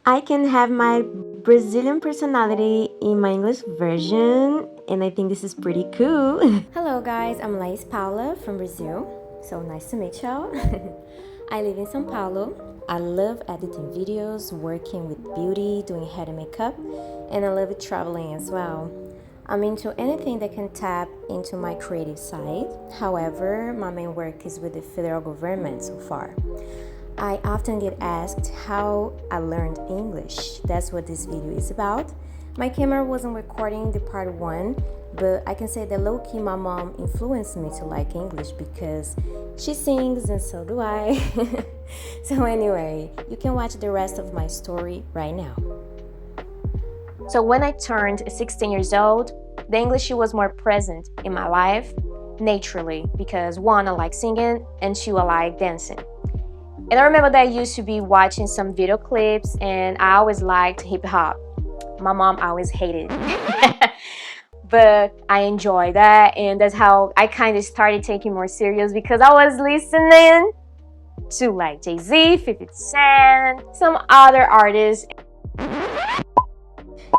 I can have my Brazilian personality in my English version, and I think this is pretty cool. Hello, guys, I'm Laís Paula from Brazil. So nice to meet y'all. I live in São Paulo. I love editing videos, working with beauty, doing hair and makeup, and I love traveling as well. I'm into anything that can tap into my creative side. However, my main work is with the federal government so far. I often get asked how I learned English. That's what this video is about. My camera wasn't recording the part 1, but I can say that low-key my mom influenced me to like English because she sings and so do I. So anyway, you can watch the rest of my story right now. So when I turned 16 years old, the English was more present in my life naturally because 1, I like singing, and 2, I like dancing. And I remember that I used to be watching some video clips and I always liked hip hop. My mom always hated it. But I enjoy that, and that's how I kind of started taking more serious because I was listening to like Jay-Z, 50 Cent, some other artists.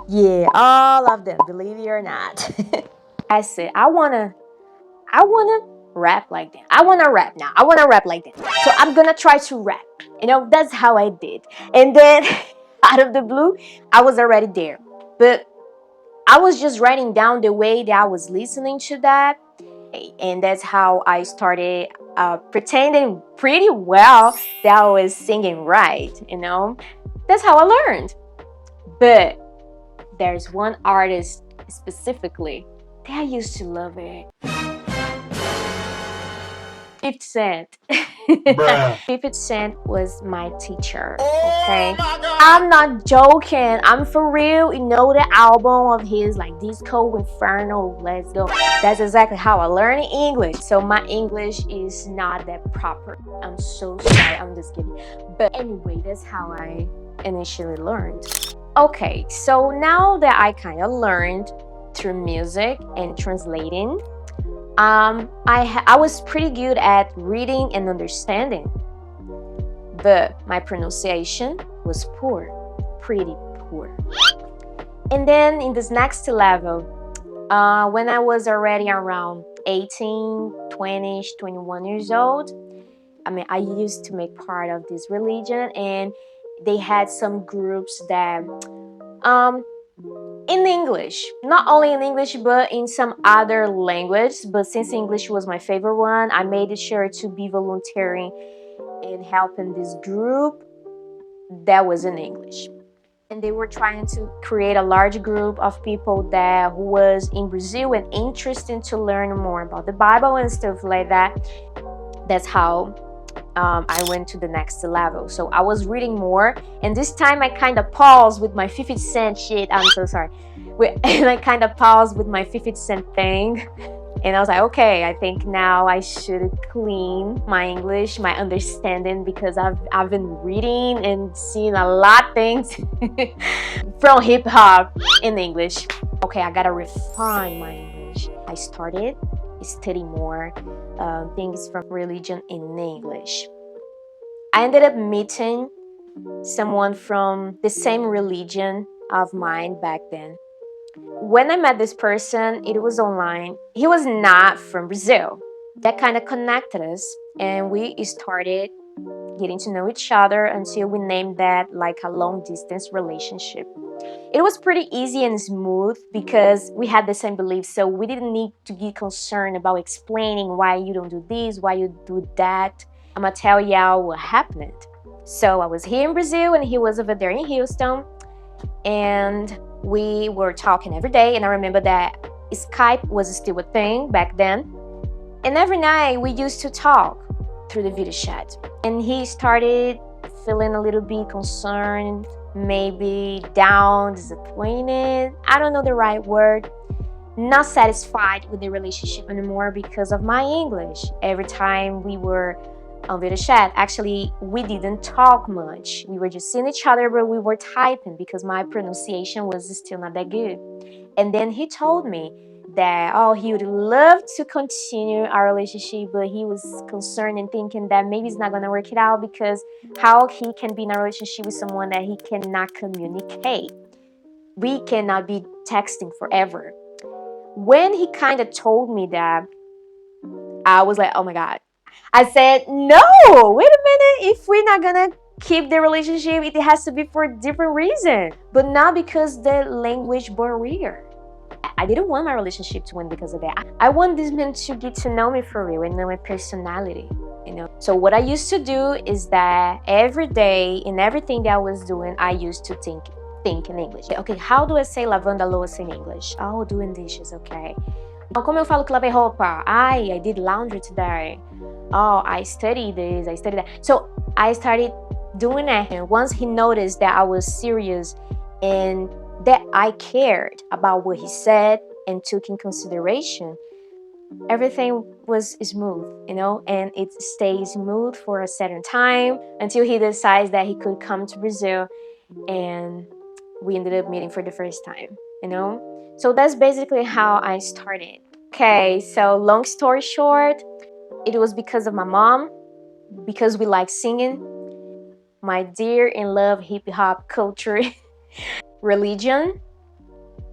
Yeah, all of them, believe it or not. I said, I wanna rap like that. I wanna rap now. I wanna rap like that. So I'm gonna try to rap. That's how I did. And then out of the blue, I was already there. But I was just writing down the way that I was listening to that. And that's how I started pretending pretty well that I was singing right. That's how I learned. But there's one artist specifically that I used to love it. 50 Cent. 50 Cent was my teacher, okay? I'm not joking. I'm for real. The album of his, like Disco Inferno, Let's Go. That's exactly how I learned English. So my English is not that proper. I'm so sorry. I'm just kidding. But anyway, that's how I initially learned. Okay, so now that I kind of learned through music and translating, I was pretty good at reading and understanding, but my pronunciation was poor, pretty poor. And then in this next level, when I was already around 18, 20, 21 years old, I used to make part of this religion, and they had some groups that in English, not only in English, but in some other language. But since English was my favorite one, I made sure to be volunteering and helping this group that was in English. And they were trying to create a large group of people that was in Brazil and interested to learn more about the Bible and stuff like that. That's how I went to the next level. So I was reading more, and this time I kind of paused with my 50 Cent shit. I'm so sorry. And I kind of paused with my 50 Cent thing. And I was like, okay, I think now I should clean my English, my understanding, because I've been reading and seeing a lot of things from hip hop in English. Okay, I gotta refine my English. I started studying more things from religion in English. I ended up meeting someone from the same religion of mine back then. When I met this person, it was online. He was not from Brazil. That kind of connected us, and we started getting to know each other until we named that like a long distance relationship. It was pretty easy and smooth because we had the same beliefs, so we didn't need to get concerned about explaining why you don't do this, why you do that. I'm gonna tell y'all what happened. So I was here in Brazil and he was over there in Houston, and we were talking every day. And I remember that Skype was still a thing back then, and every night we used to talk through the video chat. And he started feeling a little bit concerned, maybe down, disappointed, I don't know the right word, not satisfied with the relationship anymore because of my English. Every time we were on video chat, actually we didn't talk much. We were just seeing each other, but we were typing because my pronunciation was still not that good. And then he told me that, oh, he would love to continue our relationship, but he was concerned and thinking that maybe it's not gonna work it out because how he can be in a relationship with someone that he cannot communicate. We cannot be texting forever. When he kind of told me that, I was like, oh my God. I said, no, wait a minute. If we're not gonna keep the relationship, it has to be for a different reason, but not because the language barrier. I didn't want my relationship to end because of that. I want this man to get to know me for real and know my personality, you know. So what I used to do is that every day in everything that I was doing, I used to think in English. Okay, how do I say lavando a louça in English? Oh, doing dishes, okay. Como eu falo que lavei roupa? I did laundry today. Oh, I studied this, I studied that. So I started doing that. And once he noticed that I was serious and that I cared about what he said and took in consideration, everything was smooth, you know, and it stays smooth for a certain time until he decides that he could come to Brazil, and we ended up meeting for the first time, you know. So that's basically how I started. Okay, so long story short, it was because of my mom, because we like singing, my dear and love hip hop culture, religion,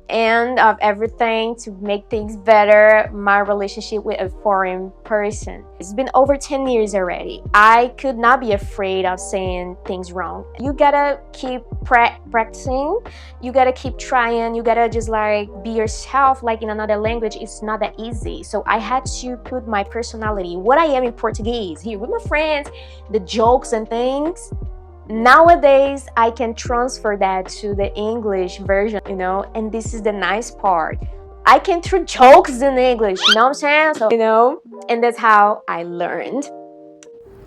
and of everything to make things better, my relationship with a foreign person. It's been over 10 years already. I could not be afraid of saying things wrong. You gotta keep practicing, you gotta keep trying, you gotta just like be yourself. Like in another language, it's not that easy. So I had to put my personality, what I am in Portuguese, here with my friends, the jokes and things. Nowadays, I can transfer that to the English version, you know, and this is the nice part. I can throw jokes in English, you know what I'm saying? So, you know, and that's how I learned.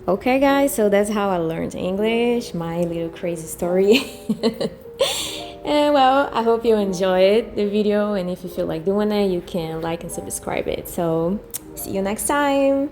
Okay, guys, so that's how I learned English, my little crazy story. And well, I hope you enjoyed the video, and if you feel like doing it, you can like and subscribe it. So, see you next time.